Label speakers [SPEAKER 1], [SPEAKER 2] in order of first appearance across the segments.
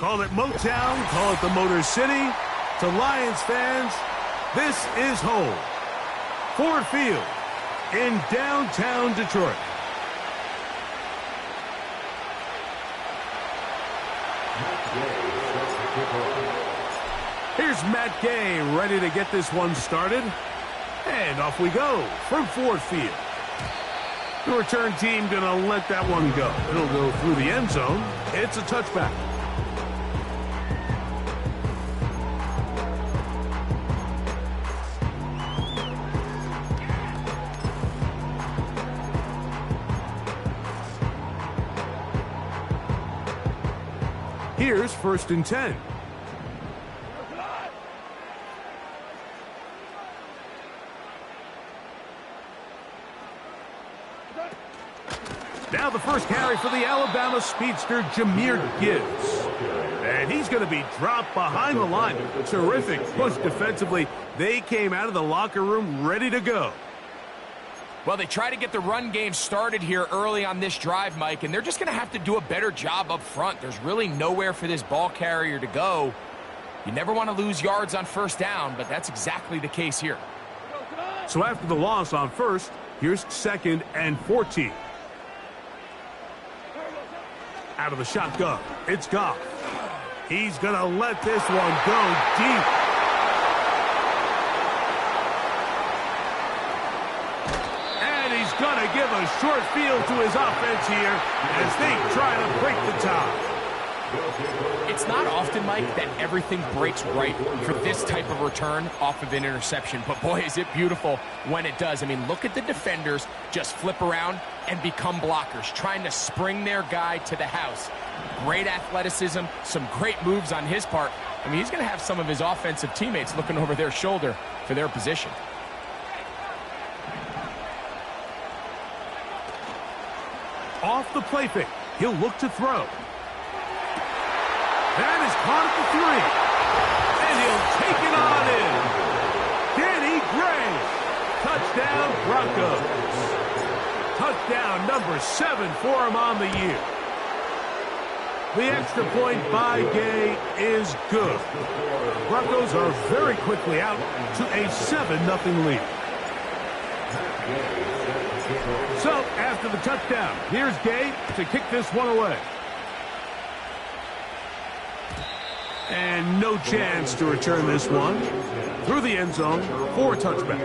[SPEAKER 1] Call it Motown, call it the Motor City. To Lions fans, this is home. Ford Field in downtown Detroit. Here's Matt Gay ready to get this one started. And off we go from Ford Field. The return team going to let that one go. It'll go through the end zone. It's a touchback. Here's 1st and 10. Now the first carry for the Alabama speedster, Jahmyr Gibbs. And he's going to be dropped behind the line. Terrific push defensively. They came out of the locker room ready to go.
[SPEAKER 2] Well, they try to get the run game started here early on this drive, Mike, and they're just going to have to do a better job up front. There's really nowhere for this ball carrier to go. You never want to lose yards on 1st down, but that's exactly the case here.
[SPEAKER 1] So after the loss on 1st, here's 2nd and 14. Out of the shotgun, it's Goff. He's going to let this one go deep. Going to give a short field to his offense here as they try to break the tie.
[SPEAKER 2] It's not often, Mike, that everything breaks right for this type of return off of an interception. But, boy, is it beautiful when it does. I mean, look at the defenders just flip around and become blockers, trying to spring their guy to the house. Great athleticism, some great moves on his part. I mean, he's going to have some of his offensive teammates looking over their shoulder for their position.
[SPEAKER 1] Off the play fake, he'll look to throw. That is caught at the 3. And he'll take it on in. Danny Gray. Touchdown, Broncos. Touchdown number 7 for him on the year. The extra point by Gay is good. Broncos are very quickly out to a 7-0 lead. So, after the touchdown, here's Gay to kick this one away. And no chance to return this one through the end zone for a touchback.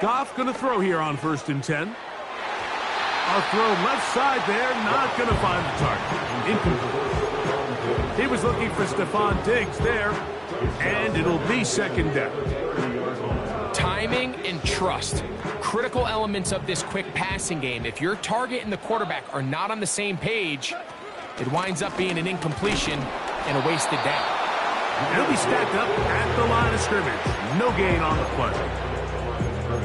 [SPEAKER 1] Goff going to throw here on 1st and 10. A throw left side there, not going to find the target. Incomplete. He was looking for Stephon Diggs there, and it'll be 2nd down.
[SPEAKER 2] Timing and trust, critical elements of this quick passing game. If your target and the quarterback are not on the same page, it winds up being an incompletion and a wasted down.
[SPEAKER 1] It'll be stacked up at the line of scrimmage. No gain on the play.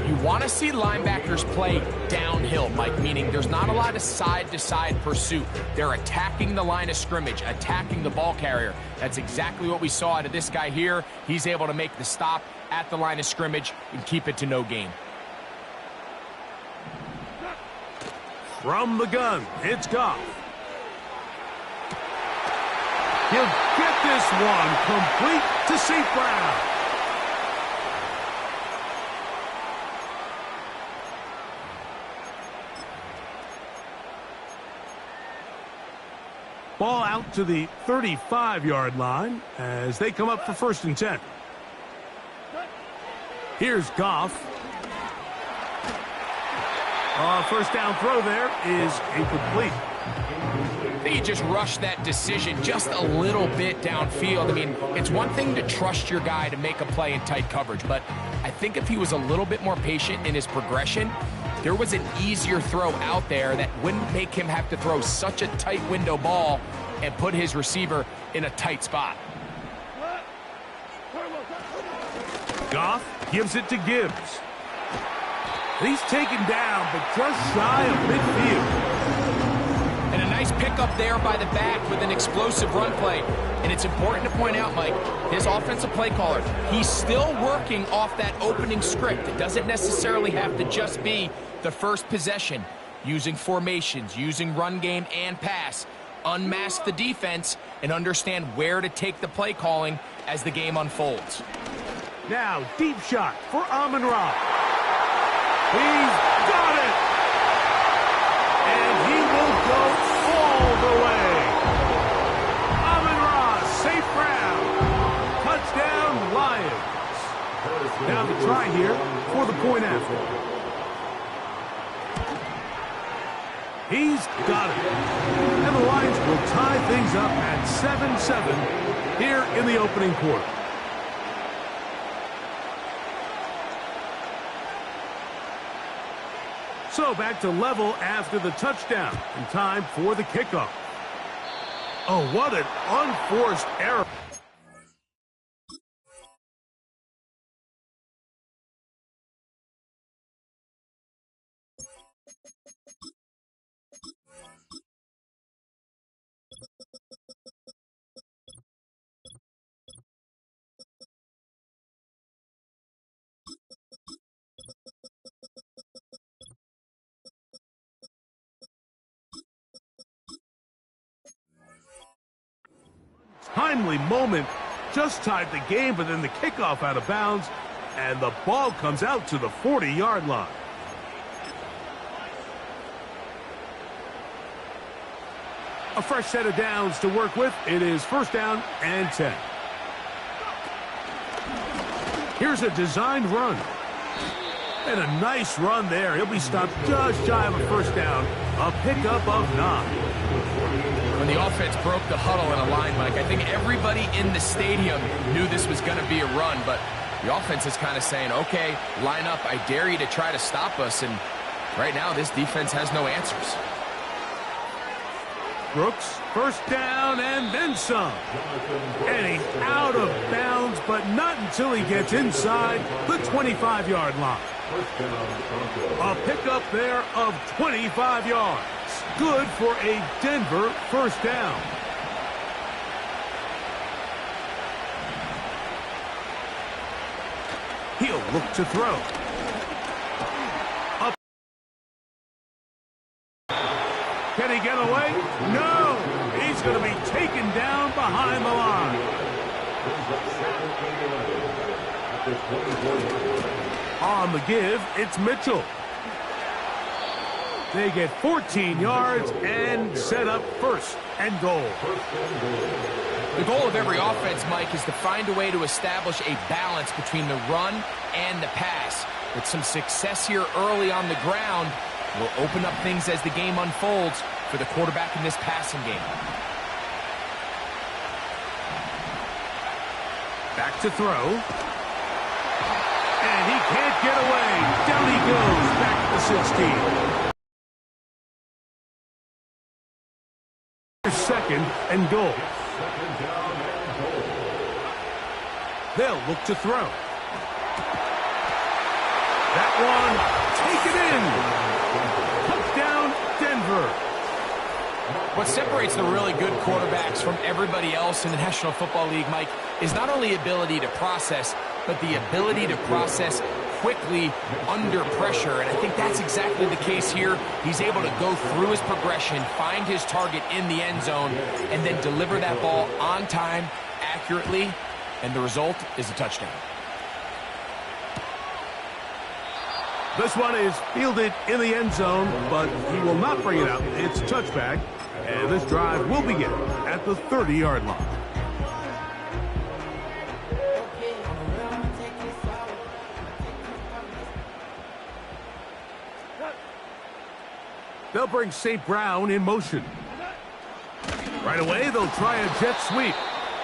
[SPEAKER 2] You want to see linebackers play downhill, Mike, meaning there's not a lot of side-to-side pursuit. They're attacking the line of scrimmage, attacking the ball carrier. That's exactly what we saw out of this guy here. He's able to make the stop at the line of scrimmage and keep it to no gain.
[SPEAKER 1] From the gun, it's Goff. He'll get this one complete to St. Brown. Ball out to the 35-yard line as they come up for 1st and 10. Here's Goff. First down throw there is incomplete.
[SPEAKER 2] I think he just rushed that decision just a little bit downfield. I mean, it's one thing to trust your guy to make a play in tight coverage, but I think if he was a little bit more patient in his progression, there was an easier throw out there that wouldn't make him have to throw such a tight window ball and put his receiver in a tight spot.
[SPEAKER 1] Goff gives it to Gibbs. He's taken down, but just shy of midfield.
[SPEAKER 2] And a nice pickup there by the back with an explosive run play. And it's important to point out, Mike, his offensive play caller, he's still working off that opening script. It doesn't necessarily have to just be the first possession. Using formations, using run game and pass. Unmask the defense and understand where to take the play calling as the game unfolds.
[SPEAKER 1] Now, deep shot for Amon-Ra. He's got it! And he will go all the way. Amon-Ra, safe ground. Touchdown, Lions. Now the try here for the point after. He's got it. And the Lions will tie things up at 7-7 here in the opening quarter. So back to level after the touchdown, and time for the kickoff. Oh, what an unforced error. Timely moment, just tied the game, but then the kickoff out of bounds, and the ball comes out to the 40-yard line. A fresh set of downs to work with. It is first down and 10. Here's a designed run. And a nice run there. He'll be stopped just shy of a first down. A pickup of 9.
[SPEAKER 2] When the offense broke the huddle in a line, Mike, I think everybody in the stadium knew this was going to be a run, but the offense is kind of saying, okay, line up. I dare you to try to stop us, and right now this defense has no answers.
[SPEAKER 1] Brooks, first down and then some. And he's out of bounds, but not until he gets inside the 25-yard line. A pickup there of 25 yards. Good for a Denver first down. He'll look to throw. Up. Can he get away? No! He's going to be taken down behind the line. On the give, it's Mitchell. They get 14 yards and set up first and goal.
[SPEAKER 2] The goal of every offense, Mike, is to find a way to establish a balance between the run and the pass. With some success here early on the ground, will open up things as the game unfolds for the quarterback in this passing game.
[SPEAKER 1] Back to throw. And he can't get away. Down he goes, back to the 16. Second and goal. They'll look to throw. That one, take it in. Touchdown, Denver.
[SPEAKER 2] What separates the really good quarterbacks from everybody else in the National Football League, Mike, is not only ability to process, but the ability to process quickly under pressure, and I think that's exactly the case here. He's able to go through his progression, find his target in the end zone, and then deliver that ball on time, accurately, and the result is a touchdown.
[SPEAKER 1] This one is fielded in the end zone, but he will not bring it out. It's a touchback, and this drive will begin at the 30-yard line. They'll bring St. Brown in motion. Right away, they'll try a jet sweep.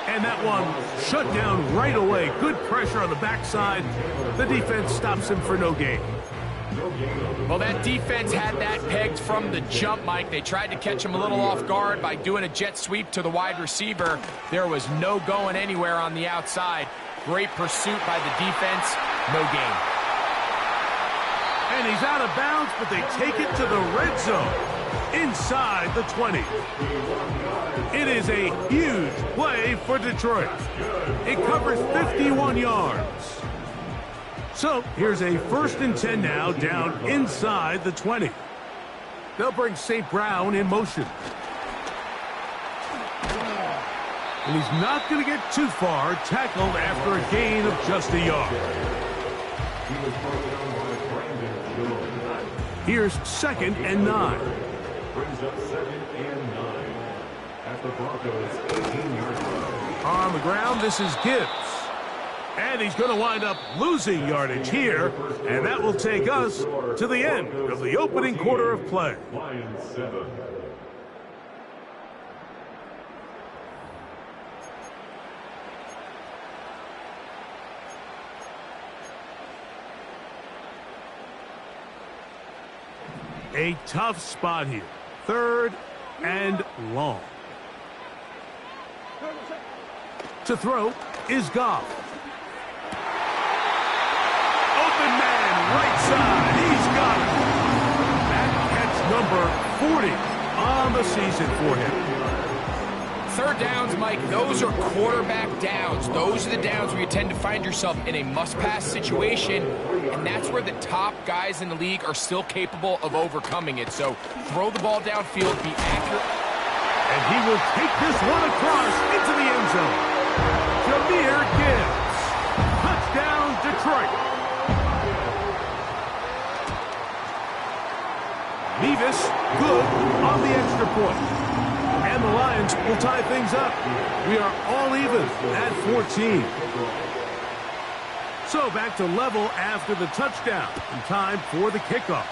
[SPEAKER 1] And that one shut down right away. Good pressure on the backside. The defense stops him for no gain.
[SPEAKER 2] Well, that defense had that pegged from the jump, Mike. They tried to catch him a little off guard by doing a jet sweep to the wide receiver. There was no going anywhere on the outside. Great pursuit by the defense. No gain.
[SPEAKER 1] And he's out of bounds, but they take it to the red zone inside the 20. It is a huge play for Detroit. It covers 51 yards. So here's a 1st and 10 now, down inside the 20. They'll bring St. Brown in motion. And he's not going to get too far, tackled after a gain of just a yard. Here's 2nd and 9.
[SPEAKER 3] Brings up 2nd and 9 at the Broncos 18-yard line.
[SPEAKER 1] On the ground, this is Gibbs. And he's going to wind up losing yardage here, and that will take us to the end of the opening quarter of play.
[SPEAKER 3] Lions 7.
[SPEAKER 1] A tough spot here. 3rd and long. To throw is Goff. Open man, right side. He's got it. That catch number 40 on the season for him.
[SPEAKER 2] 3rd downs, Mike, those are quarterback downs. Those are the downs where you tend to find yourself in a must-pass situation, and that's where the top guys in the league are still capable of overcoming it. So throw the ball downfield, be accurate.
[SPEAKER 1] And he will take this one across into the end zone. Jahmyr Gibbs. Touchdown, Detroit. Nevis, good on the extra point. And the Lions will tie things up. We are all even at 14. So back to level after the touchdown. And time for the kickoff.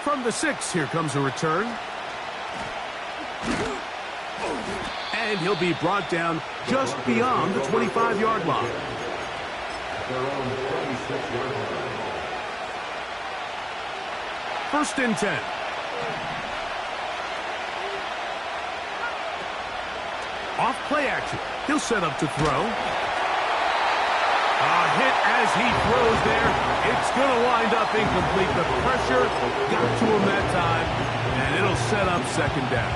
[SPEAKER 1] From the 6, here comes a return. And he'll be brought down just beyond the 25-yard line.
[SPEAKER 3] Their own 26-yard line.
[SPEAKER 1] 1st and 10. Off play action. He'll set up to throw. A hit as he throws there. It's going to wind up incomplete. The pressure got to him that time, and it'll set up 2nd down.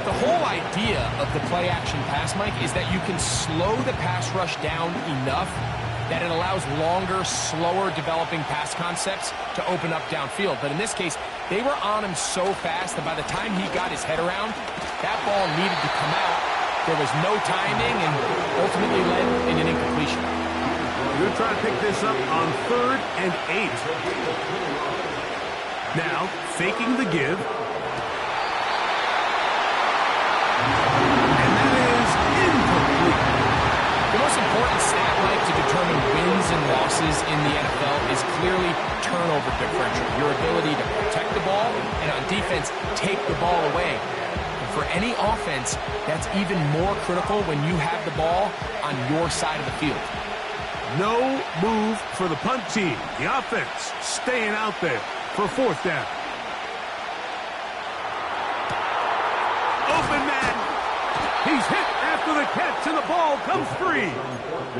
[SPEAKER 2] The whole idea of the play action pass, Mike, is that you can slow the pass rush down enough that it allows longer, slower developing pass concepts to open up downfield. But in this case, they were on him so fast that by the time he got his head around, that ball needed to come out. There was no timing and ultimately led in an incompletion.
[SPEAKER 1] You're trying to pick this up on 3rd and 8. Now, faking the give. And that is incomplete.
[SPEAKER 2] The most important stat, Mike, to determine wins and losses in the NFL is clearly turnover differential. Your ability to protect the ball and on defense, take the ball away. And for any offense, that's even more critical when you have the ball on your side of the field.
[SPEAKER 1] No move for the punt team. The offense staying out there for 4th down. Open man. He's hit after the catch, and the ball comes free.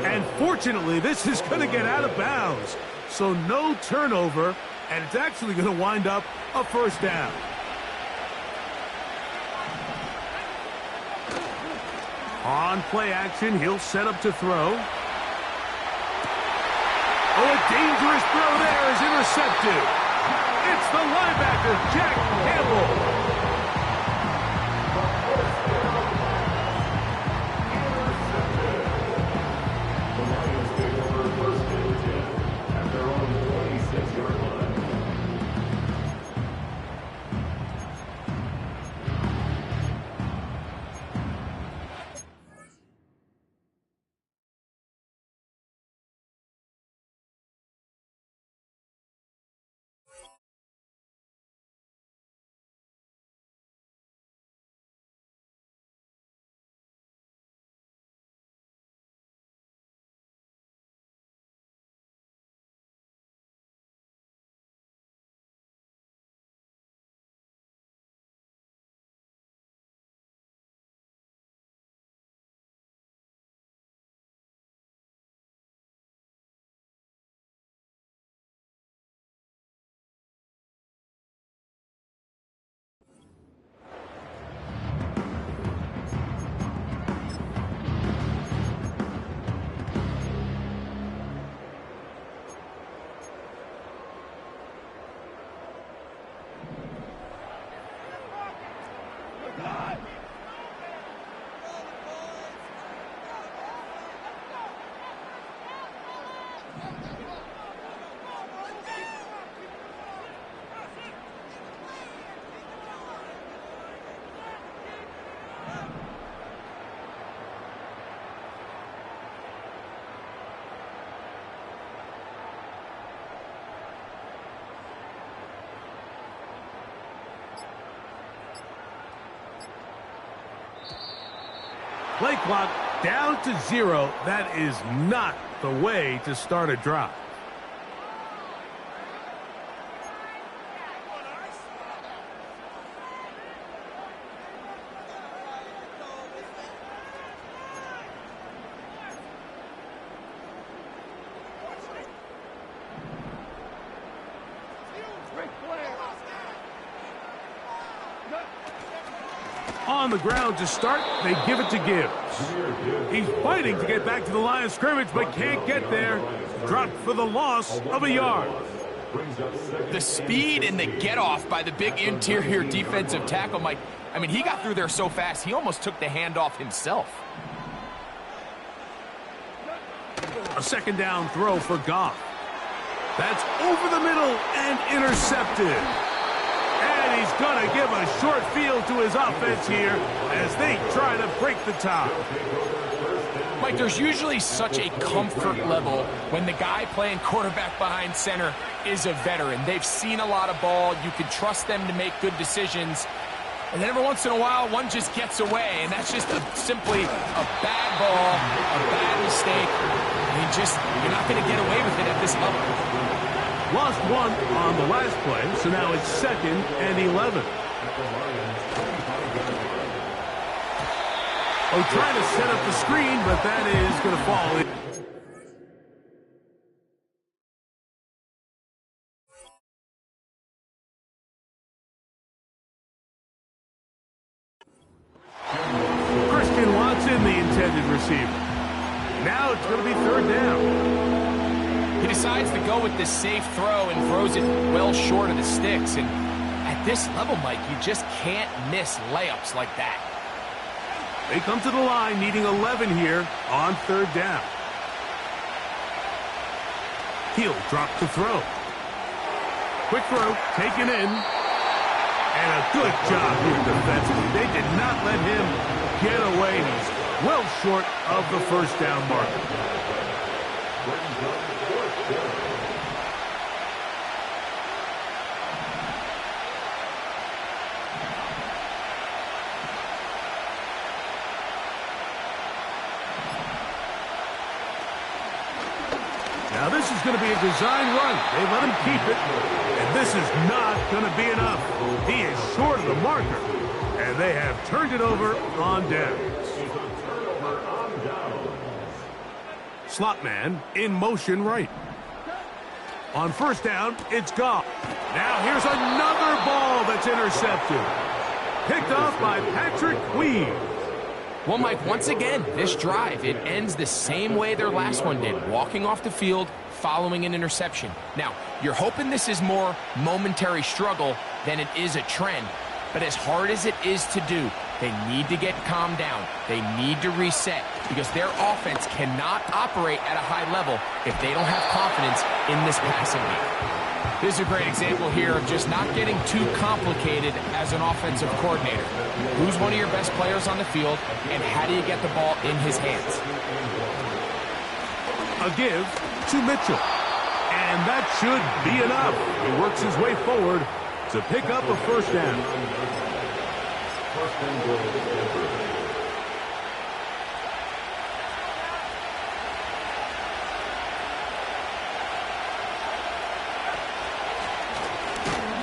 [SPEAKER 1] And fortunately, this is going to get out of bounds. So no turnover, and it's actually going to wind up a 1st down. On play action, he'll set up to throw. Oh, a dangerous throw there is intercepted. It's the linebacker, Jack Campbell. Play clock down to 0. That is not the way to start a drive. On the ground to start, they give it to Gibbs. He's fighting to get back to the line of scrimmage, but can't get there. Dropped for the loss of a yard.
[SPEAKER 2] The speed and the get-off by the big interior defensive tackle, Mike. I mean, he got through there so fast, he almost took the handoff himself.
[SPEAKER 1] A second down throw for Goff. That's over the middle and intercepted. And he's going to give a short field to his offense here as they try to break the tie.
[SPEAKER 2] Mike, there's usually such a comfort level when the guy playing quarterback behind center is a veteran. They've seen a lot of ball. You can trust them to make good decisions. And then every once in a while, one just gets away, and that's just simply a bad ball, a bad mistake. And you're not going to get away with it at this level.
[SPEAKER 1] Lost one on the last play, so now it's 2nd and 11. Oh, trying to set up the screen, but that is going to fall in. Christian Watson, the intended receiver. Now it's going to be 3rd down.
[SPEAKER 2] He decides to go with the safe throw and throws it well short of the sticks. And at this level, Mike, you just can't miss layups like that.
[SPEAKER 1] They come to the line needing 11 here on 3rd down. He'll drop the throw. Quick throw, taken in. And a good job here defensively. They did not let him get away. He's well short of the 1st down marker. Now this is going to be a design run. They let him keep it, and this is not going to be enough. He is short of the marker, and they have turned it over on downs. Slot man in motion right. On 1st down, it's Goff. Now here's another ball that's intercepted. Picked off by Patrick Queen.
[SPEAKER 2] Well, Mike, once again, this drive, it ends the same way their last one did, walking off the field, following an interception. Now, you're hoping this is more momentary struggle than it is a trend, but as hard as it is to do, they need to get calmed down. They need to reset because their offense cannot operate at a high level if they don't have confidence in this passing game. This is a great example here of just not getting too complicated as an offensive coordinator. Who's one of your best players on the field, and how do you get the ball in his hands?
[SPEAKER 1] A give to Mitchell. And that should be enough. He works his way forward to pick up a 1st down.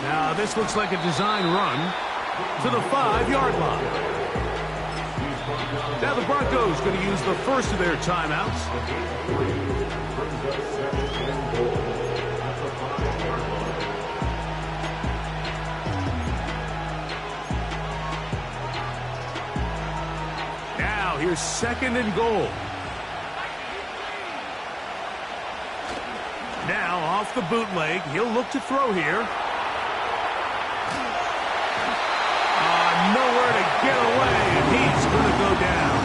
[SPEAKER 1] Now this looks like a design run to the 5-yard line. Now the Broncos going to use the first of their timeouts. Now here's 2nd and goal. Now off the bootleg, he'll look to throw here. Nowhere to get away, and he's going to go down.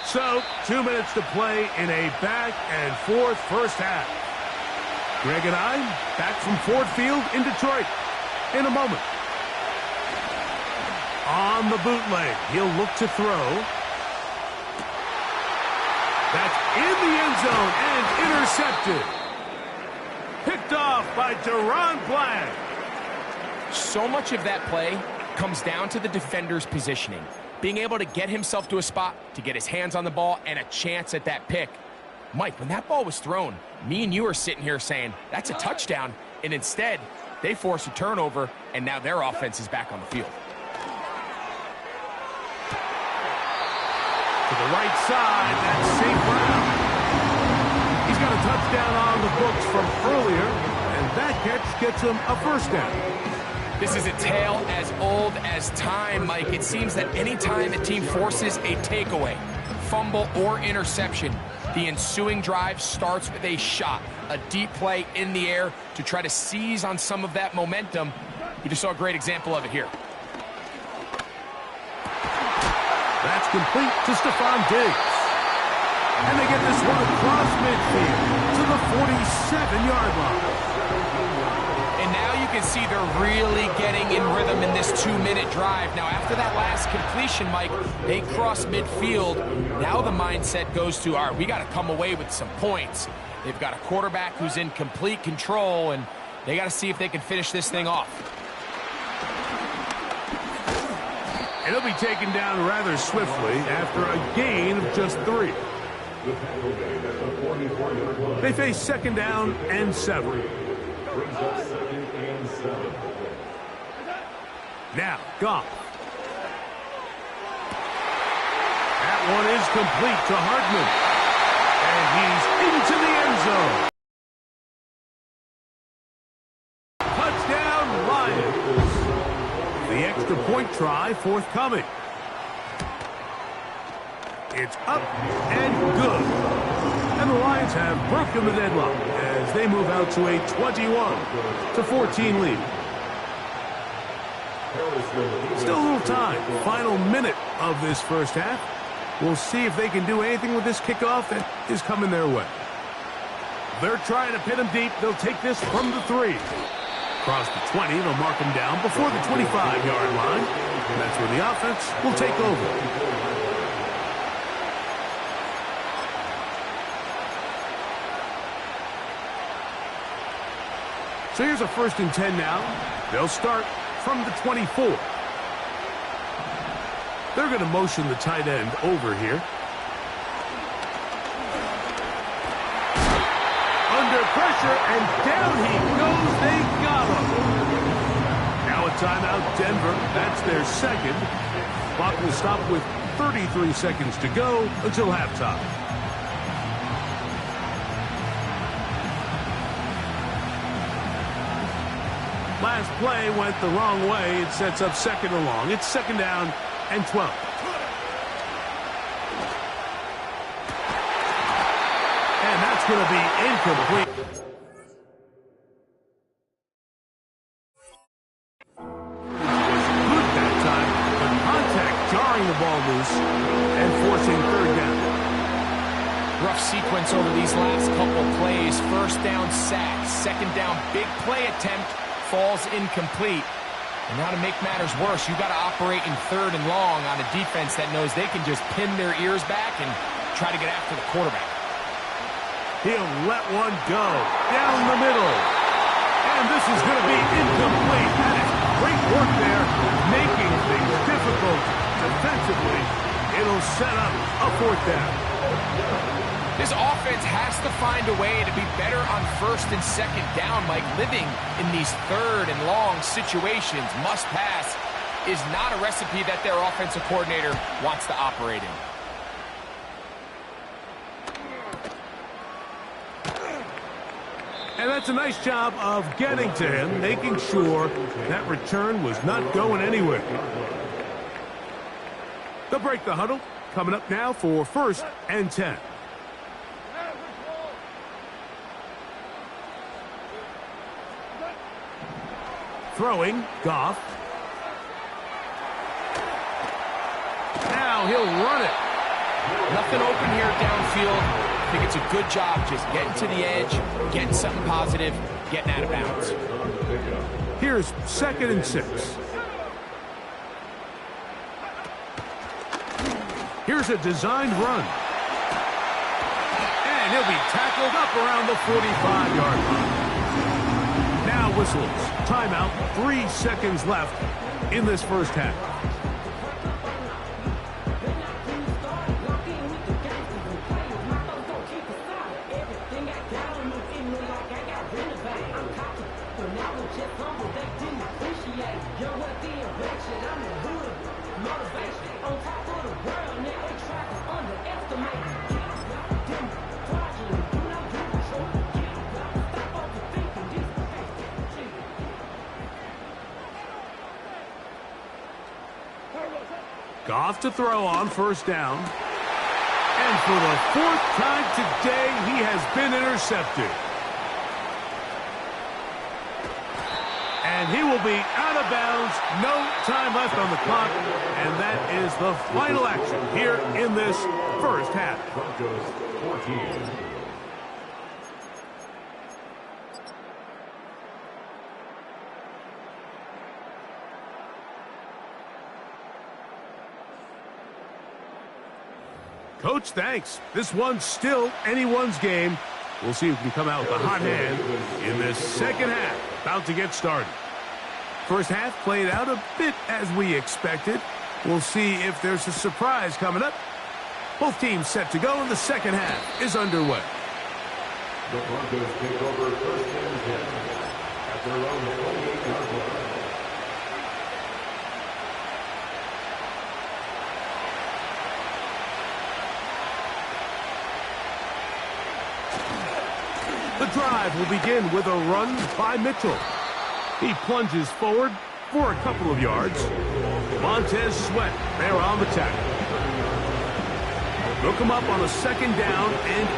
[SPEAKER 1] So, 2 minutes to play in a back-and-forth 1st half. Greg and I back from Ford Field in Detroit in a moment. On the bootleg, he'll look to throw. That's in the end zone and intercepted. Picked off by Deron Black.
[SPEAKER 2] So much of that play comes down to the defender's positioning. Being able to get himself to a spot, to get his hands on the ball, and a chance at that pick. Mike, when that ball was thrown, me and you are sitting here saying, that's a touchdown. And instead, they force a turnover, and now their offense is back on the field.
[SPEAKER 1] To the right side, that's St. Brown. He's got a touchdown on the books from earlier, and that catch gets him a first down.
[SPEAKER 2] This is a tale as old as time, Mike. It seems that any time a team forces a takeaway, fumble, or interception, the ensuing drive starts with a shot, a deep play in the air to try to seize on some of that momentum. You just saw a great example of it here.
[SPEAKER 1] That's complete to Stephon Diggs. And they get this one across midfield to the 47-yard line.
[SPEAKER 2] And now you can see they're really getting in rhythm in this 2-minute drive. Now, after that last completion, Mike, they cross midfield. Now the mindset goes to, all right, we got to come away with some points. They've got a quarterback who's in complete control, and they got to see if they can finish this thing off.
[SPEAKER 1] And he'll be taken down rather swiftly after a gain of just 3. They face second down and 7. Now, Goff. That one is complete to Hardman. And he's into the end zone. Touchdown, Lions. The extra point try forthcoming. It's up and good. And the Lions have broken the deadlock as they move out to a 21-14 lead. Still a little time. Final minute of this first half. We'll see if they can do anything with this kickoff that is coming their way. They're trying to pin him deep. They'll take this from the 3. Across the 20, they'll mark him down before the 25-yard line. And that's where the offense will take over. So here's a 1st and 10 now. They'll start from the 24. They're going to motion the tight end over here. Under pressure, and down he goes. They got him. Now a timeout, Denver. That's their second. Clock will stop with 33 seconds to go until halftime. Last play went the wrong way. It sets up second and long. It's second down and 12. And that's going to be incomplete. Was good that time, but contact jarring the ball loose and forcing third down.
[SPEAKER 2] Rough sequence over these last couple plays. First down sack, second down big play attempt. Falls incomplete. And now to make matters worse, you've got to operate in third and long on a defense that knows they can just pin their ears back and try to get after the quarterback.
[SPEAKER 1] He'll let one go down the middle. And this is going to be incomplete. That is great work there, making things difficult defensively. It'll set up a 4th down.
[SPEAKER 2] This offense has to find a way to be better on 1st and 2nd down, Mike. Living in these third and long situations, must pass, is not a recipe that their offensive coordinator wants to operate in.
[SPEAKER 1] And that's a nice job of getting to him, making sure that return was not going anywhere. They'll break the huddle. Coming up now for 1st and 10. Throwing, Goff. Now he'll run it.
[SPEAKER 2] Nothing open here downfield. I think it's a good job just getting to the edge, getting something positive, getting out of bounds.
[SPEAKER 1] Here's 2nd and 6. Here's a designed run. And he'll be tackled up around the 45-yard line. Now whistles. Timeout. 3 seconds left in this first half. Goff to throw on first down. And for the 4th time today, he has been intercepted. And he will be out of bounds. No time left on the clock. And that is the final action here in this first half.
[SPEAKER 3] Broncos 14.
[SPEAKER 1] Coach, thanks. This one's still anyone's game. We'll see who can come out with a hot hand in this second half. About to get started. First half played out a bit as we expected. We'll see if there's a surprise coming up. Both teams set to go, and the second half is underway.
[SPEAKER 3] The Broncos take over first and 10 at their own 28-yard line.
[SPEAKER 1] The drive will begin with a run by Mitchell. He plunges forward for a couple of yards. Montez Sweat there on the tackle. They'll come up on a second down and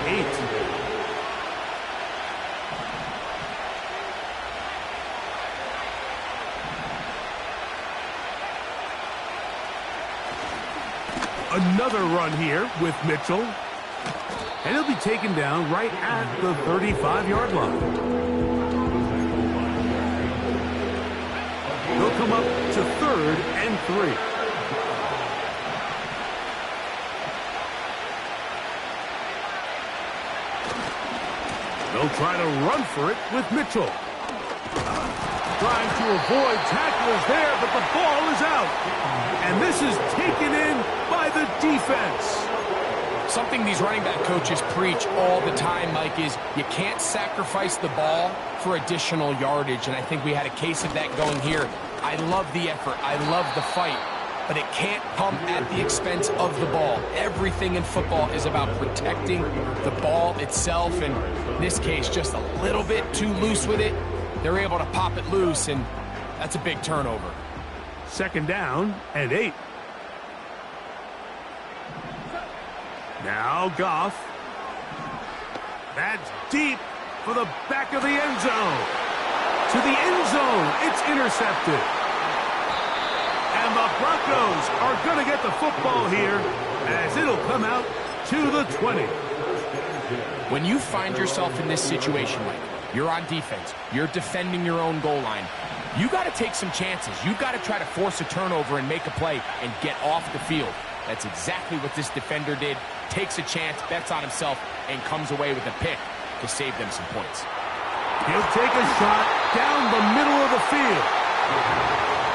[SPEAKER 1] 8. Another run here with Mitchell. And he'll be taken down right at the 35-yard line. They'll come up to 3rd and 3. They'll try to run for it with Mitchell. Trying to avoid tacklers there, but the ball is out. And this is taken in by the defense.
[SPEAKER 2] Something these running back coaches preach all the time, Mike, is you can't sacrifice the ball for additional yardage, and I think we had a case of that going here. I love the effort. I love the fight, but it can't come at the expense of the ball. Everything in football is about protecting the ball itself, and in this case, just a little bit too loose with it. They're able to pop it loose, and that's a big turnover.
[SPEAKER 1] Second down and 8. Now Goff. That's deep for the back of the end zone. To the end zone. It's intercepted. And the Broncos are going to get the football here as it'll come out to the 20.
[SPEAKER 2] When you find yourself in this situation, Mike, you're on defense, you're defending your own goal line, you got to take some chances. You got to try to force a turnover and make a play and get off the field. That's exactly what this defender did. Takes a chance, bets on himself, and comes away with a pick to save them some points.
[SPEAKER 1] He'll take a shot down the middle of the field.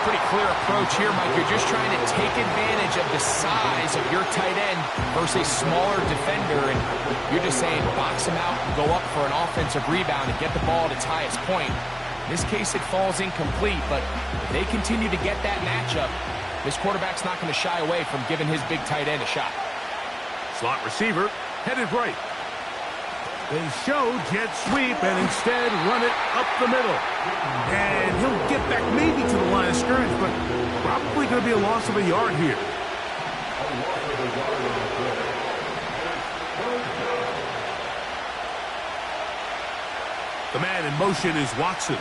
[SPEAKER 2] Pretty clear approach here, Mike. You're just trying to take advantage of the size of your tight end versus a smaller defender, and you're just saying box him out and go up for an offensive rebound and get the ball at its highest point. In this case, it falls incomplete, but if they continue to get that matchup, this quarterback's not going to shy away from giving his big tight end a shot.
[SPEAKER 1] Slot receiver headed right. They show jet sweep and instead run it up the middle. And he'll get back maybe to the line of scrimmage, but probably going to be a loss of a yard here. The man in motion is Watson.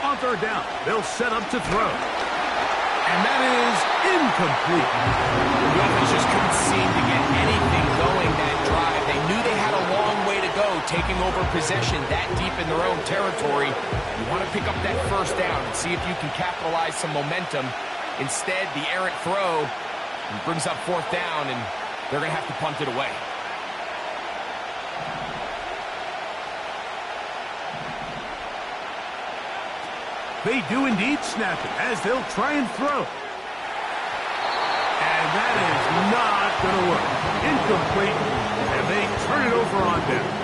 [SPEAKER 1] On third down, they'll set up to throw. And that is incomplete.
[SPEAKER 2] The offense just couldn't seem to get anything going that drive. They knew they had a long way to go, taking over possession that deep in their own territory. You want to pick up that first down and see if you can capitalize some momentum. Instead, the errant throw And brings up 4th down, and they're going to have to punt it away.
[SPEAKER 1] They do indeed snap it as they'll try and throw. And that is not going to work. Incomplete, and they turn it over on downs.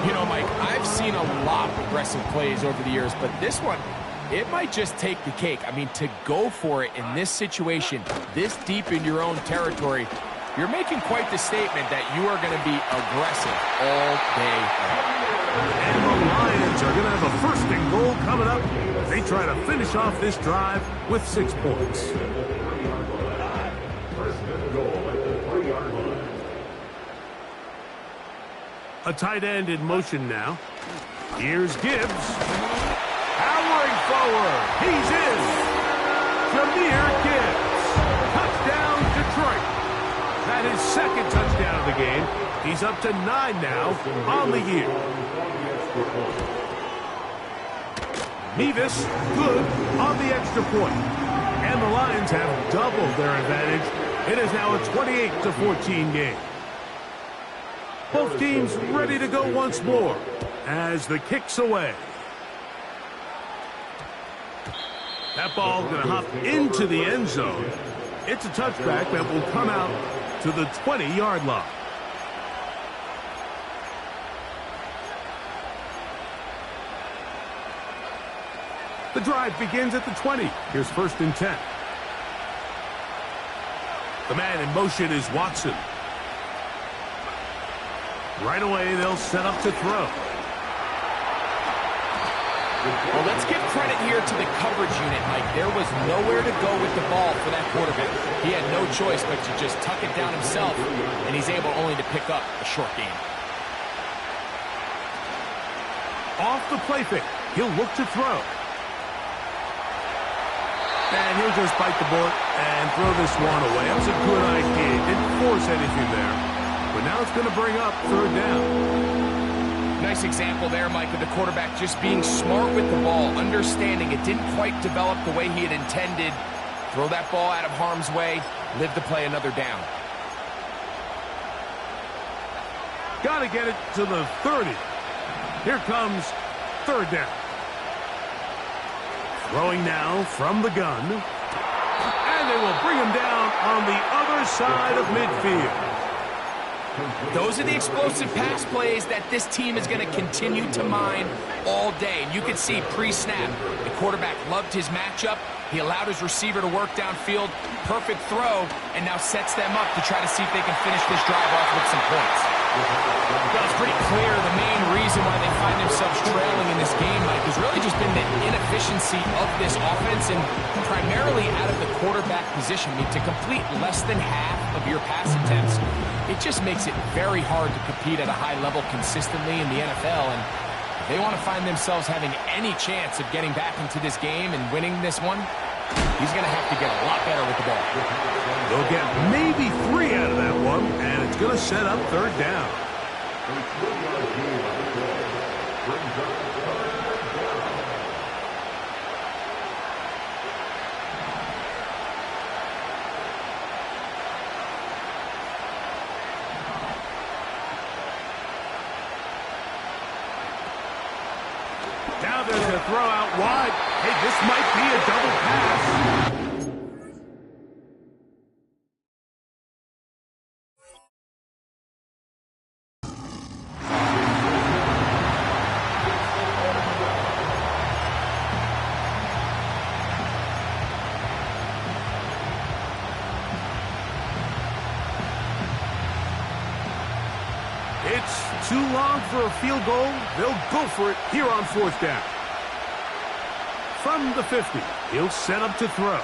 [SPEAKER 2] You know, Mike, I've seen a lot of aggressive plays over the years, but this one, it might just take the cake. I mean, to go for it in this situation, this deep in your own territory, you're making quite the statement that you are going to be aggressive all day long.
[SPEAKER 1] And the Lions are going to have a 1st and goal coming up as they try to finish off this drive with 6 points.
[SPEAKER 3] 1st and goal at the 3-yard line.
[SPEAKER 1] A tight end in motion now. Here's Gibbs. Powering forward. He's in. Jahmyr Gibbs. Touchdown, Detroit. That is 2nd touchdown of the game. He's up to 9 now on the year. Nevis, good on the extra point. And the Lions have doubled their advantage. It is now a 28-14 game. Both teams ready to go once more as the kick's away. That ball going to hop into the end zone. It's a touchback that will come out to the 20-yard line. The drive begins at the 20. Here's 1st and 10. The man in motion is Watson. Right away, they'll set up to throw.
[SPEAKER 2] Well, let's give credit here to the coverage unit, Mike. There was nowhere to go with the ball for that quarterback. He had no choice but to just tuck it down himself, and he's able only to pick up a short gain.
[SPEAKER 1] Off the play fake. He'll look to throw. And he'll just bite the bullet and throw this one away. That was a good idea. Didn't force anything there. But now it's going to bring up 3rd down.
[SPEAKER 2] Nice example there, Mike, of the quarterback just being smart with the ball, understanding it didn't quite develop the way he had intended. Throw that ball out of harm's way, live to play another down.
[SPEAKER 1] Got to get it to the 30. Here comes 3rd down. Throwing now from the gun. And they will bring him down on the other side of midfield.
[SPEAKER 2] Those are the explosive pass plays that this team is going to continue to mine all day. And you can see pre-snap, the quarterback loved his matchup. He allowed his receiver to work downfield. Perfect throw, and now sets them up to try to see if they can finish this drive off with some points. Well, it's pretty clear the main reason why they find themselves trailing in this game, Mike, has really just been the inefficiency of this offense and primarily out of the quarterback position. I mean, to complete less than half of your pass attempts, it just makes it very hard to compete at a high level consistently in the NFL. And if they want to find themselves having any chance of getting back into this game and winning this one, he's going to have to get a lot better with the ball.
[SPEAKER 1] They'll get maybe 3 out of that one, and it's going to set up 3rd down. Now there's a throw out wide. Hey, this might be a double pass. It's too long for a field goal. They'll go for it here on 4th down. From the 50, he'll set up to throw.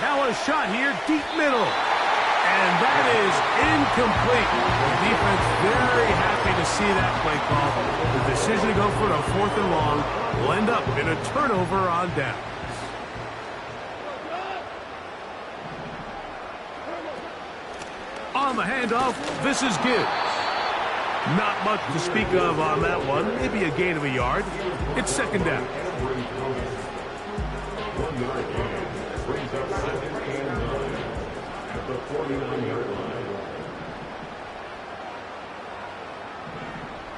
[SPEAKER 1] Now a shot here, deep middle. And that is incomplete. The defense very happy to see that play call. The decision to go for it on 4th and long will end up in a turnover on downs. On the handoff, this is Gibbs. Not much to speak of on that one. Maybe a gain of a yard. It's 2nd down.
[SPEAKER 3] Brings up 2nd and 9. the 49-yard line.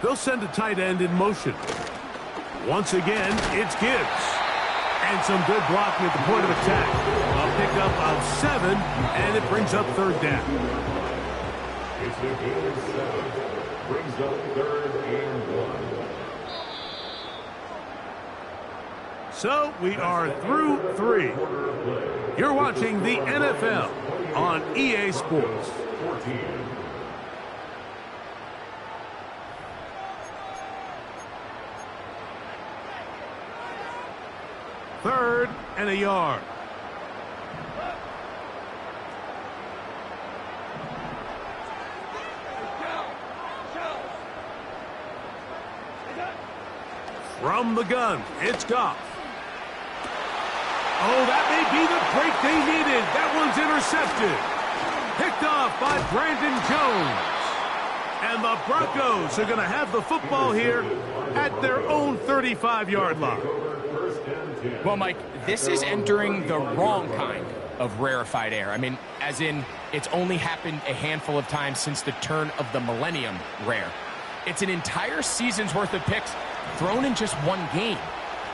[SPEAKER 1] They'll send a tight end in motion. Once again, it's Gibbs. And some good blocking at the point of attack. A pickup of 7, and it brings up third down.
[SPEAKER 3] It's a gain of 7. Brings up 3rd and 1.
[SPEAKER 1] So we are through 3. You're watching the NFL on EA Sports.
[SPEAKER 3] 14.
[SPEAKER 1] Third and a yard. From the gun, it's Goff. Oh, that may be the break they needed. That one's intercepted. Picked off by Brandon Jones. And the Broncos are going to have the football here at their own 35-yard line.
[SPEAKER 2] Well, Mike, this is entering the wrong kind of rarefied air. I mean, as in, it's only happened a handful of times since the turn of the millennium rare. It's an entire season's worth of picks thrown in just one game.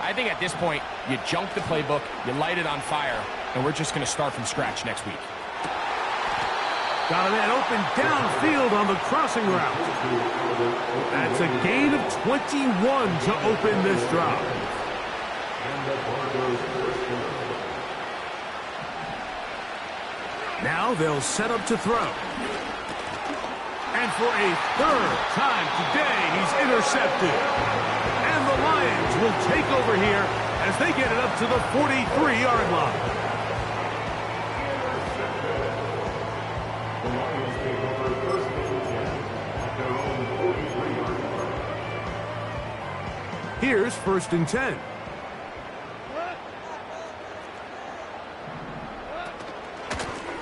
[SPEAKER 2] I think at this point, you junk the playbook, you light it on fire, and we're just going to start from scratch next week.
[SPEAKER 1] Got a man open downfield on the crossing route. That's a gain of 21 to open this drive. Now they'll set up to throw. And for a third time today, he's intercepted. And the Lions will take over here as they get it up to the 43-yard line.
[SPEAKER 3] The Lions take over 1st and 10 at their own 43-yard line.
[SPEAKER 1] Here's 1st and 10.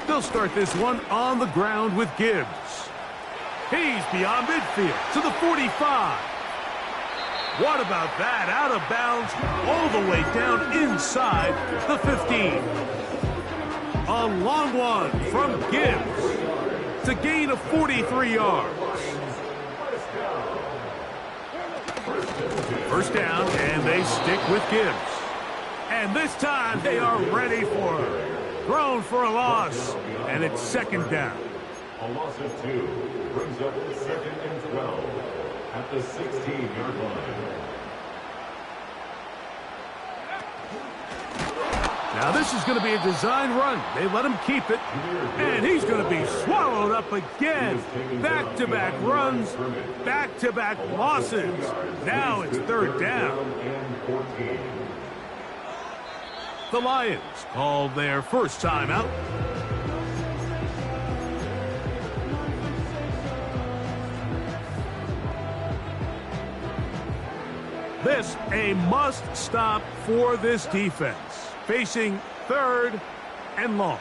[SPEAKER 1] They'll start this one on the ground with Gibbs. He's beyond midfield to the 45. What about that? Out of bounds all the way down inside the 15. A long one from Gibbs to gain of 43 yards. First down, and they stick with Gibbs. And this time they are ready for it. Thrown for a loss, and it's 2nd down.
[SPEAKER 3] A loss of 2 brings up 2nd and 12 at the 16-yard line.
[SPEAKER 1] Now this is going to be a design run. They let him keep it, and he's going to be swallowed up again. Back-to-back runs, back-to-back losses. Now it's 3rd down. The Lions called their first timeout. This a must-stop for this defense. Facing 3rd and long.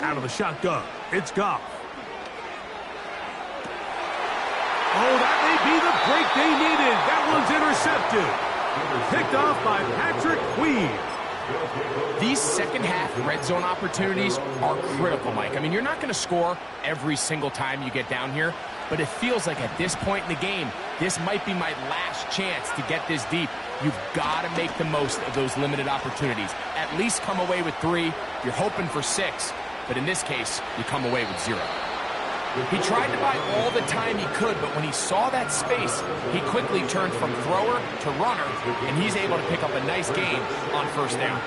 [SPEAKER 1] Out of the shotgun, it's Goff. Oh, that may be the break they needed. That one's intercepted. Picked off by Patrick Queen.
[SPEAKER 2] These second-half red zone opportunities are critical, Mike. I mean, you're not going to score every single time you get down here, but it feels like at this point in the game, this might be my last chance to get this deep. You've got to make the most of those limited opportunities. At least come away with 3. You're hoping for 6, but in this case, you come away with 0. He tried to buy all the time he could, but when he saw that space, he quickly turned from thrower to runner, and he's able to pick up a nice gain on 1st down.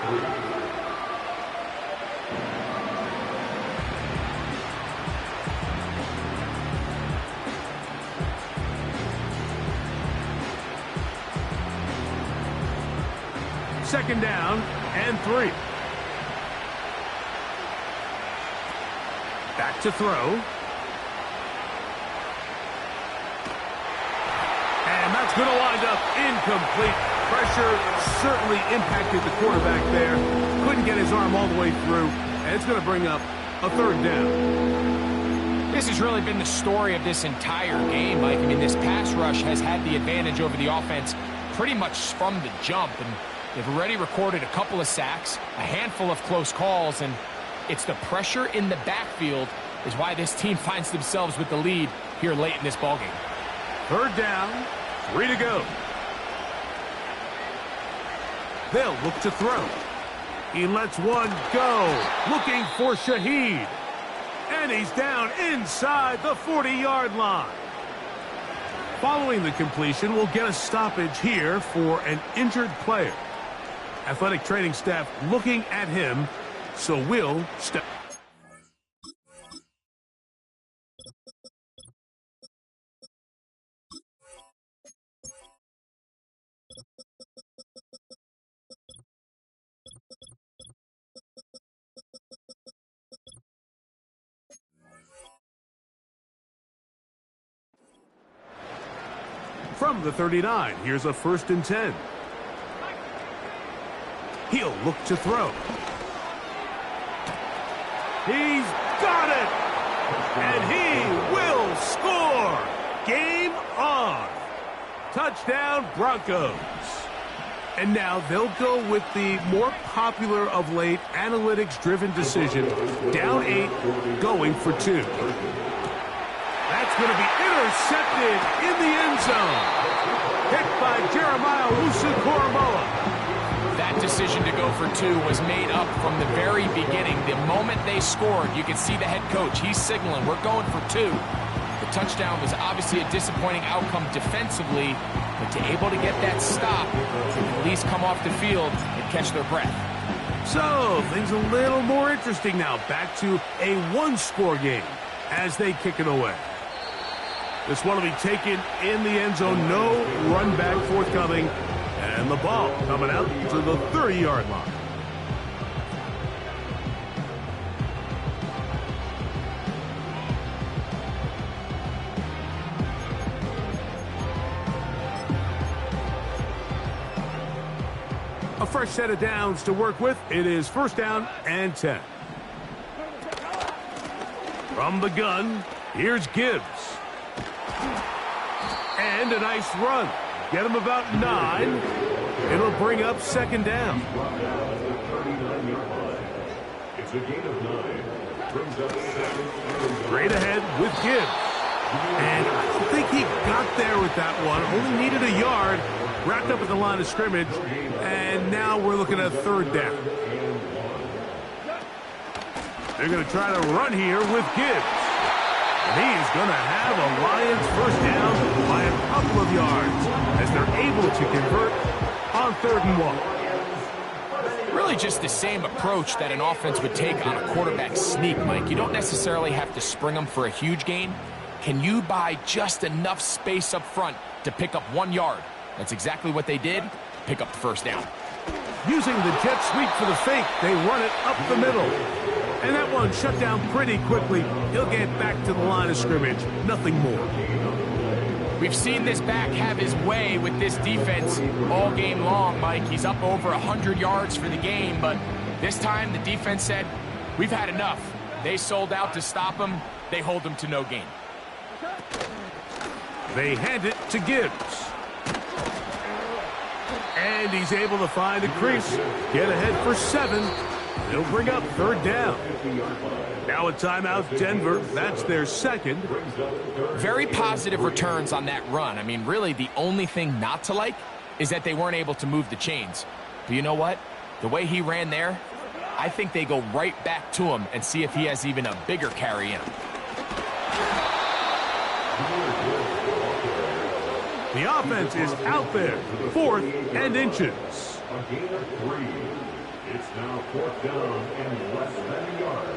[SPEAKER 1] Second down and 3. Back to throw. And that's going to wind up incomplete. Pressure certainly impacted the quarterback there. Couldn't get his arm all the way through. And it's going to bring up a 3rd down.
[SPEAKER 2] This has really been the story of this entire game, Mike. I mean, this pass rush has had the advantage over the offense pretty much from the jump, and they've already recorded a couple of sacks, a handful of close calls, and it's the pressure in the backfield is why this team finds themselves with the lead here late in this ballgame.
[SPEAKER 1] Third down, 3 to go. They'll look to throw. He lets one go, looking for Shaheed. And he's down inside the 40-yard line. Following the completion, we'll get a stoppage here for an injured player. Athletic training staff looking at him, so we'll step. From the 39, here's a 1st and 10. He'll look to throw. He's got it! And he will score! Game on! Touchdown, Broncos. And now they'll go with the more popular of late analytics-driven decision. Down 8, going for 2. That's going to be intercepted in the end zone. Hit by Jeremiah Wusu-Koramoah.
[SPEAKER 2] That decision to go for 2 was made up from the very beginning. The moment they scored, you could see the head coach. He's signaling, we're going for 2. The touchdown was obviously a disappointing outcome defensively, but to able to get that stop, to at least come off the field and catch their breath.
[SPEAKER 1] So, things a little more interesting now. Back to a one-score game as they kick it away. This one will be taken in the end zone. No run back forthcoming. And the ball coming out to the 30-yard line. A fresh set of downs to work with. It is 1st down and 10. From the gun, here's Gibbs. And a nice run. Get him about 9. It'll bring up 2nd down.
[SPEAKER 3] It's a gain of 9. Brings up 7.
[SPEAKER 1] Straight ahead with Gibbs. And I don't think he got there with that one. Only needed a yard. Wrapped up at the line of scrimmage. And now we're looking at 3rd down. They're going to try to run here with Gibbs. And he is going to have a Lions 1st down by a couple of yards as they're able to convert on 3rd and 1.
[SPEAKER 2] Really just the same approach that an offense would take on a quarterback sneak, Mike. You don't necessarily have to spring them for a huge gain. Can you buy just enough space up front to pick up 1 yard? That's exactly what they did. Pick up the 1st down.
[SPEAKER 1] Using the jet sweep for the fake, they run it up the middle. And that one shut down pretty quickly. He'll get back to the line of scrimmage. Nothing more.
[SPEAKER 2] We've seen this back have his way with this defense all game long, Mike. He's up over 100 yards for the game, but this time the defense said, we've had enough. They sold out to stop him. They hold him to no gain.
[SPEAKER 1] They hand it to Gibbs. And he's able to find a crease. Get ahead for 7. They'll bring up 3rd down. Now a timeout, Denver. That's their 2nd.
[SPEAKER 2] Very positive returns on that run. I mean, really, the only thing not to like is that they weren't able to move the chains. But you know what? The way he ran there, I think they go right back to him and see if he has even a bigger carry in him.
[SPEAKER 1] The offense is out there. 4th and inches.
[SPEAKER 3] A gain of 3. It's now 4th down and less than a yard.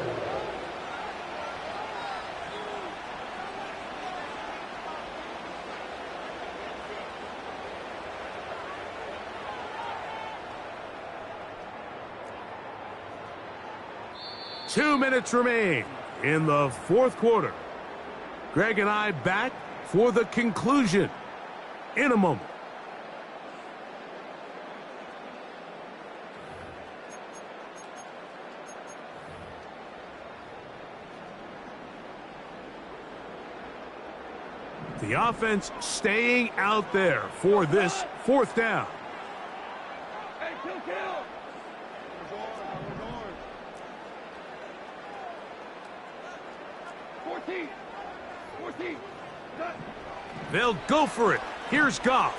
[SPEAKER 1] Two minutes remain in the 4th quarter. Greg and I back for the conclusion in a moment. The offense staying out there for this fourth down.
[SPEAKER 4] Hey, kill. 14.
[SPEAKER 1] They'll go for it. Here's Goff.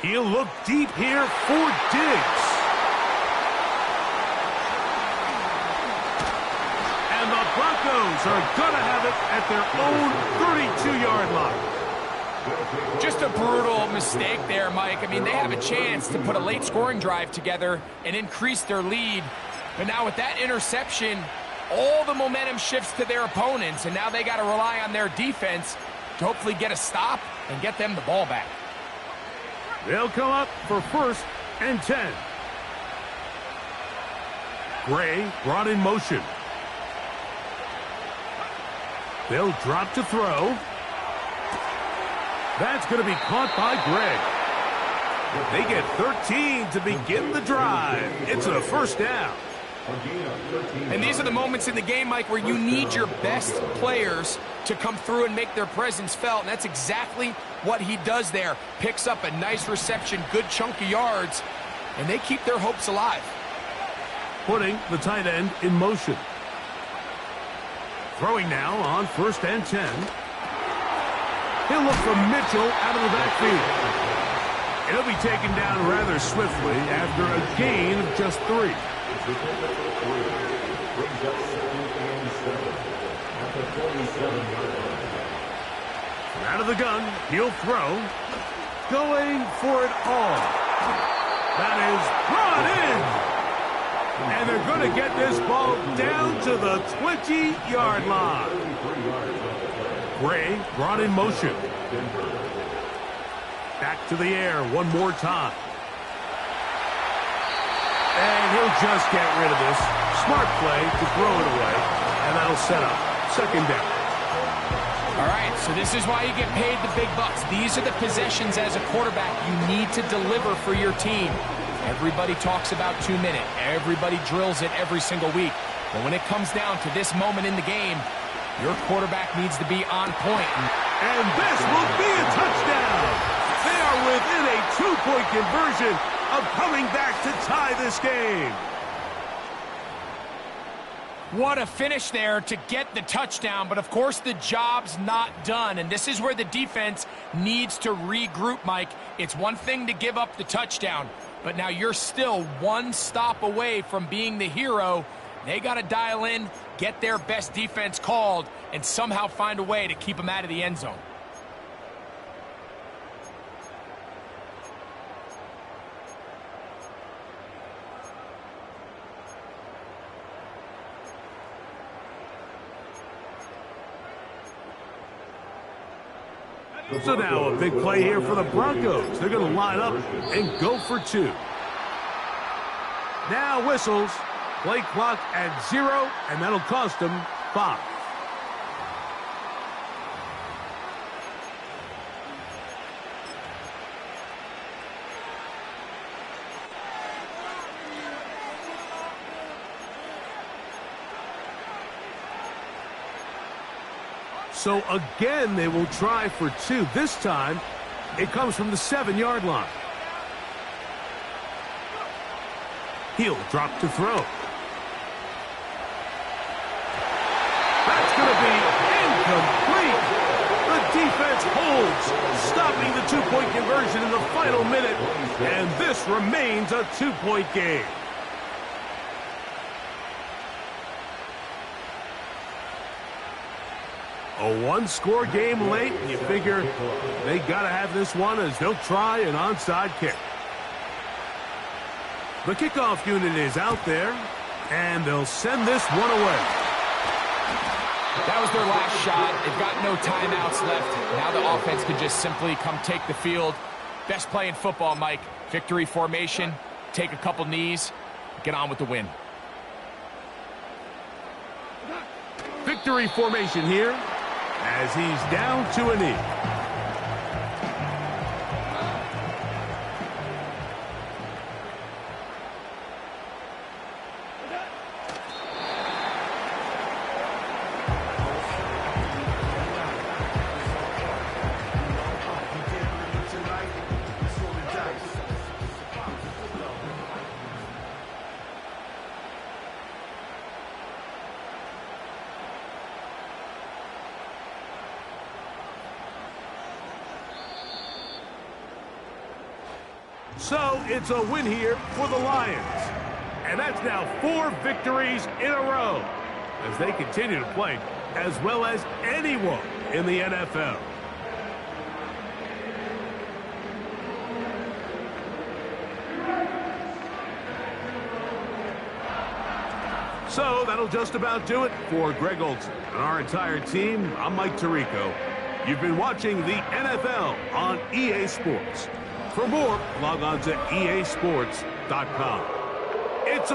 [SPEAKER 1] He'll look deep here for Diggs. And the Broncos are going to have it at their own 32-yard line.
[SPEAKER 2] Just a brutal mistake there, Mike. I mean, they have a chance to put a late scoring drive together and increase their lead. But now with that interception, all the momentum shifts to their opponents, and now they got to rely on their defense to hopefully get a stop and get them the ball back.
[SPEAKER 1] They'll come up for 1st and 10. Gray brought in motion. They'll drop to throw. That's going to be caught by Gray. They get 13 to begin the drive. It's a 1st down.
[SPEAKER 2] And these are the moments in the game, Mike, where you need your best players to come through and make their presence felt. And that's exactly what he does there. Picks up a nice reception, good chunk of yards, and they keep their hopes alive.
[SPEAKER 1] Putting the tight end in motion. Throwing now on 1st and 10. He'll look for Mitchell out of the backfield. It'll be taken down rather swiftly after a gain of just 3. Out of the gun, he'll throw. Going for it all. That is brought in. And they're going to get this ball down to the 20-yard line. Gray brought in motion. Back to the air one more time. And he'll just get rid of this. Smart play to throw it away. And that'll set up 2nd down.
[SPEAKER 2] All right, so this is why you get paid the big bucks. These are the possessions as a quarterback you need to deliver for your team. Everybody talks about 2-minute. Everybody drills it every single week. But when it comes down to this moment in the game, your quarterback needs to be on point.
[SPEAKER 1] And this will be a touchdown. They are within a 2-point conversion of coming back to tie this game.
[SPEAKER 2] What a finish there to get the touchdown, but of course the job's not done, and this is where the defense needs to regroup, Mike. It's one thing to give up the touchdown, but now you're still one stop away from being the hero. They got to dial in, get their best defense called, and somehow find a way to keep them out of the end zone.
[SPEAKER 1] So now a big play here for the Broncos. They're going to line up and go for 2. Now whistles. Play clock at 0, and that'll cost them 5. So again, they will try for 2. This time, it comes from the 7-yard line. He'll drop to throw. That's going to be incomplete. The defense holds, stopping the 2-point conversion in the final minute, and this remains a 2-point game. A 1-score game late, and you figure they got to have this one as they'll try an onside kick. The kickoff unit is out there, and they'll send this one away.
[SPEAKER 2] That was their last shot. They've got no timeouts left. Now the offense can just simply come take the field. Best play in football, Mike. Victory formation, take a couple knees, get on with the win.
[SPEAKER 1] Victory formation here as he's down to a knee. So it's a win here for the Lions. And that's now 4 victories in a row as they continue to play as well as anyone in the NFL. So that'll just about do it for Greg Olsen and our entire team. I'm Mike Tirico. You've been watching the NFL on EA Sports. For more, log on to easports.com. It's a